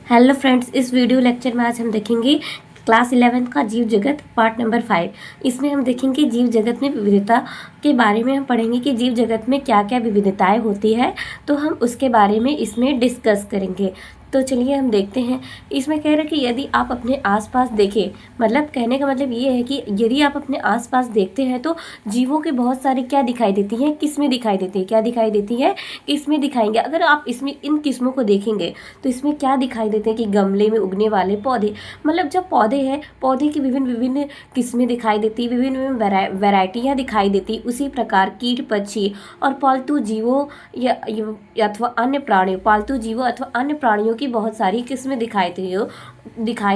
Hello friends, इस video lecture में आज हम देखेंगे क्लास 11 का जीव जगत पार्ट नंबर 5। इसमें हम देखेंगे जीव जगत में विविधता के बारे में हम पढ़ेंगे कि जीव जगत में क्या क्या विविधताएं होती है, तो हम उसके बारे में इसमें डिस्कस करेंगे। तो चलिए हम देखते हैं। इसमें कह रहे हैं कि यदि आप अपने आसपास देखें, मतलब कहने का मतलब ये है कि यदि आप अपने आसपास देखते हैं तो जीवों के बहुत सारी क्या दिखाई देती हैं, किस्में दिखाई देती है। क्या दिखाई देती है? किस्में दिखाएंगे। अगर आप इसमें इन किस्मों को देखेंगे तो इसमें क्या दिखाई देते हैं कि गमले में उगने वाले पौधे, मतलब जब पौधे हैं, पौधे की विभिन्न विभिन्न किस्में दिखाई देती है, विभिन्न विभिन्न वैरायटियाँ दिखाई देती। उसी प्रकार कीट पक्षी और पालतू जीवों अथवा अन्य प्राणियों, पालतू जीवों अथवा अन्य प्राणियों की बहुत सारी किस्में दिखाई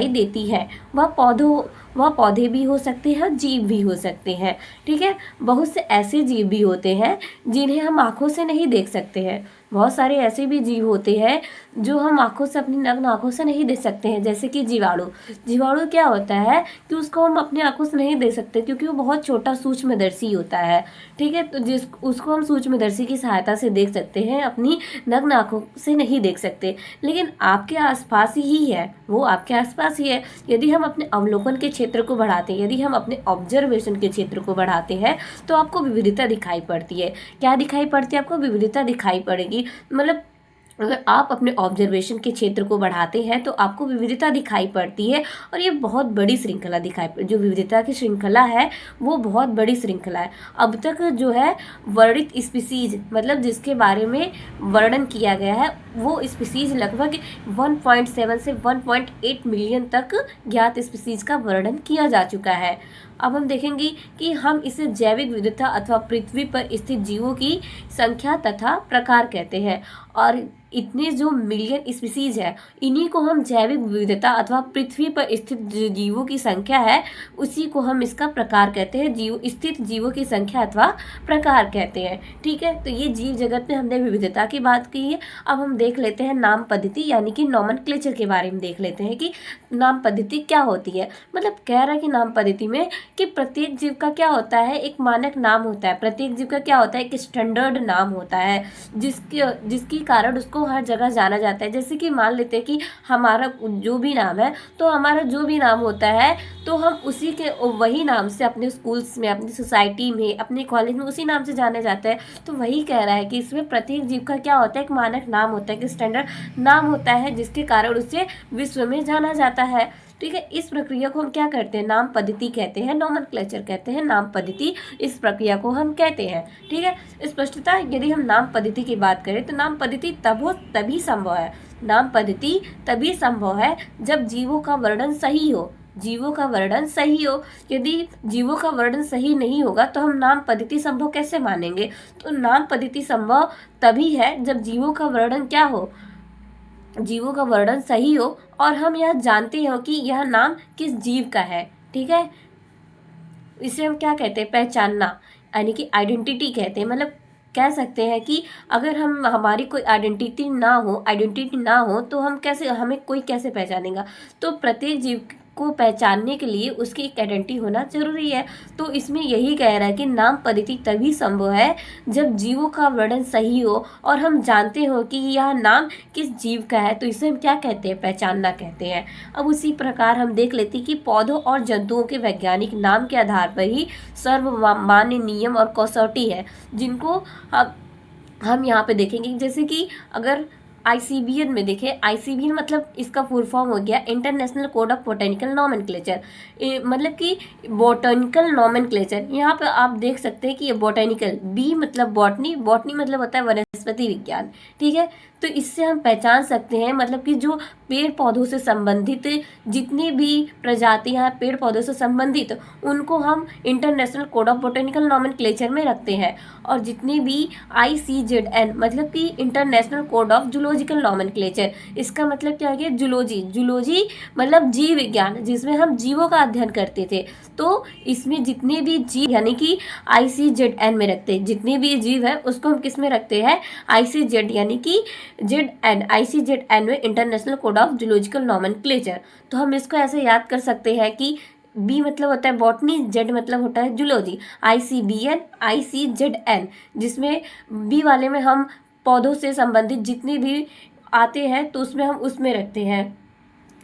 देती है। वह पौधे भी हो सकते हैं, जीव भी हो सकते हैं। ठीक है, बहुत से ऐसे जीव भी होते हैं जिन्हें हम आंखों से नहीं देख सकते हैं। बहुत सारे ऐसे भी जीव होते हैं जो हम आंखों से, अपनी नग्न आंखों से नहीं देख सकते हैं, जैसे कि जीवाणु। जीवाणु क्या होता है कि उसको हम अपनी आंखों से नहीं देख सकते क्योंकि वो बहुत छोटा सूक्ष्मदर्शी होता है। ठीक है, तो उसको हम सूक्ष्मदर्शी की सहायता से देख सकते हैं, अपनी नग्न आंखों से नहीं देख सकते। लेकिन आपके आसपास ही है, वो आपके आसपास ही है। यदि हम अपने अवलोकन के क्षेत्र को बढ़ाते हैं, यदि हम अपने ऑब्जर्वेशन के क्षेत्र को बढ़ाते हैं तो आपको विविधता दिखाई पड़ती है। क्या दिखाई पड़ती है? आपको विविधता दिखाई पड़ेगी। मतलब अगर आप अपने ऑब्जर्वेशन के क्षेत्र को बढ़ाते हैं तो आपको विविधता दिखाई पड़ती है। और ये बहुत बड़ी श्रृंखला जो विविधता की श्रृंखला है वो बहुत बड़ी श्रृंखला है। अब तक जो है वर्णित स्पीसीज, मतलब जिसके बारे में वर्णन किया गया है, वो स्पीसीज लगभग 1.7 से 1.8 मिलियन तक ज्ञात स्पीसीज का वर्णन किया जा चुका है। अब हम देखेंगे कि हम इसे जैविक विविधता अथवा पृथ्वी पर स्थित जीवों की संख्या तथा प्रकार कहते हैं। और इतने जो मिलियन स्पीसीज है, इन्हीं को हम जैविक विविधता अथवा पृथ्वी पर स्थित जीवों की संख्या है, उसी को हम इसका प्रकार कहते हैं। स्थित जीवों की संख्या अथवा प्रकार कहते हैं। ठीक है, तो ये जीव जगत में हमने विविधता की बात की है। अब हम देख लेते हैं नाम पद्धति यानी कि नॉमेनक्लेचर के बारे में देख लेते हैं कि नाम पद्धति क्या होती है। मतलब कह रहा है कि नाम पद्धति में कि प्रत्येक जीव का क्या होता है, एक मानक नाम होता है। प्रत्येक जीव का क्या होता है, एक स्टैंडर्ड नाम होता है जिसकी कारण उसको हर जगह जाना जाता है। जैसे कि मान लेते हैं कि हमारा जो भी नाम है, तो हमारा जो भी नाम होता है तो हम उसी के वही नाम से अपने स्कूल्स में, अपनी सोसाइटी में, अपने कॉलेज में उसी नाम से जाने जाते हैं। तो वही कह रहा है कि इसमें प्रत्येक जीव का क्या होता है, एक मानक नाम होता है, एक स्टैंडर्ड नाम होता है जिसके कारण उसे विश्व में जाना जाता है। ठीक है, इस प्रक्रिया को हम क्या करते हैं, नाम पद्धति कहते हैं, नॉमेनक्लेचर कहते हैं, नाम पद्धति इस प्रक्रिया को हम कहते हैं। ठीक है, स्पष्टता यदि हम नाम पद्धति की बात करें तो नाम पद्धति तभी संभव है, नाम पद्धति तभी संभव है जब जीवों का वर्णन सही हो। जीवों का वर्णन सही हो। यदि जीवों का वर्णन सही नहीं होगा तो हम नाम पद्धति संभव कैसे मानेंगे? तो नाम पद्धति संभव तभी है जब जीवों का वर्णन क्या हो, जीवों का वर्णन सही हो और हम यह जानते हो कि यह नाम किस जीव का है। ठीक है, इसे हम क्या कहते हैं, पहचानना, यानी कि आइडेंटिटी कहते हैं। मतलब कह सकते हैं कि अगर हमारी कोई आइडेंटिटी ना हो तो हमें कोई कैसे पहचानेगा? तो प्रत्येक जीव को पहचानने के लिए उसकी एक आइडेंटिटी होना जरूरी है। तो इसमें यही कह रहा है कि नाम पद्धति तभी संभव है जब जीवों का वर्णन सही हो और हम जानते हो कि यह नाम किस जीव का है। तो इसे हम क्या कहते हैं, पहचानना कहते हैं। अब उसी प्रकार हम देख लेते हैं कि पौधों और जंतुओं के वैज्ञानिक नाम के आधार पर ही सर्वमान्य नियम और कसौटी है, जिनको हम यहाँ पे देखेंगे। जैसे कि अगर ICBN में देखें, ICBN मतलब इसका फुल फॉर्म हो गया international code of botanical nomenclature. मतलब कि बोटेनिकल नॉमेनक्लेचर। यहाँ पे आप देख सकते हैं कि ये बोटेनिकल, बी मतलब बॉटनी, बॉटनी मतलब होता है वनस्पति विज्ञान। ठीक है, तो इससे हम पहचान सकते हैं, मतलब कि जो पेड़ पौधों से संबंधित जितनी भी प्रजातियां हैं पेड़ पौधों से संबंधित, उनको हम international code of botanical nomenclature में रखते हैं। और जितनी भी ICZN मतलब कि international code of zoological nomenclature, इसका मतलब क्या हो गया, जूलॉजी मतलब जीव विज्ञान, जिसमें हम जीवों का अध्ययन करते थे। तो इसमें जितने भी जीव यानी कि ICZN में रखते हैं, जितने भी जीव है उसको हम किस में रखते हैं, ICZ यानी कि ICZN में international code of zoological nomenclature. तो हम इसको ऐसे याद कर सकते हैं कि बी मतलब होता है बॉटनी, जेड मतलब होता है जूलॉजी, ICBN ICZN, जिसमें बी वाले में हम पौधों से संबंधित जितने भी आते हैं तो उसमें हम उसमें रखते हैं।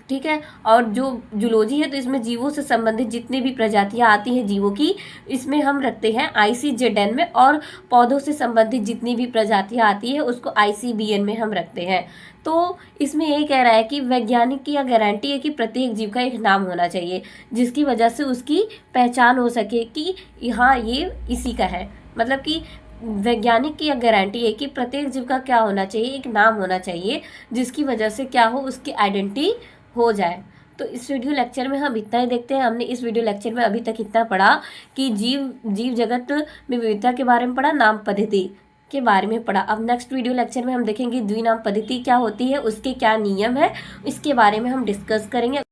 ठीक है। और जो जूलॉजी है तो इसमें जीवों से संबंधित जितनी भी प्रजातियां आती हैं जीवों की, इसमें हम रखते हैं ICJN में, और पौधों से संबंधित जितनी भी प्रजातियां आती है उसको ICBN में हम रखते हैं। तो इसमें यही कह रहा है कि वैज्ञानिक की यह गारंटी है कि प्रत्येक जीव का एक नाम होना चाहिए, जिसकी वजह से उसकी पहचान हो सके कि हाँ ये इसी का है। मतलब कि वैज्ञानिक की यह गारंटी है कि प्रत्येक जीव का क्या होना चाहिए, एक नाम होना चाहिए, जिसकी वजह से क्या हो, उसकी आइडेंटिटी हो जाए। तो इस वीडियो लेक्चर में हम इतना ही देखते हैं। हमने इस वीडियो लेक्चर में अभी तक इतना पढ़ा कि जीव जगत में विविधता के बारे में पढ़ा, नाम पद्धति के बारे में पढ़ा। अब नेक्स्ट वीडियो लेक्चर में हम देखेंगे द्विनाम पद्धति क्या होती है, उसके क्या नियम है, इसके बारे में हम डिस्कस करेंगे।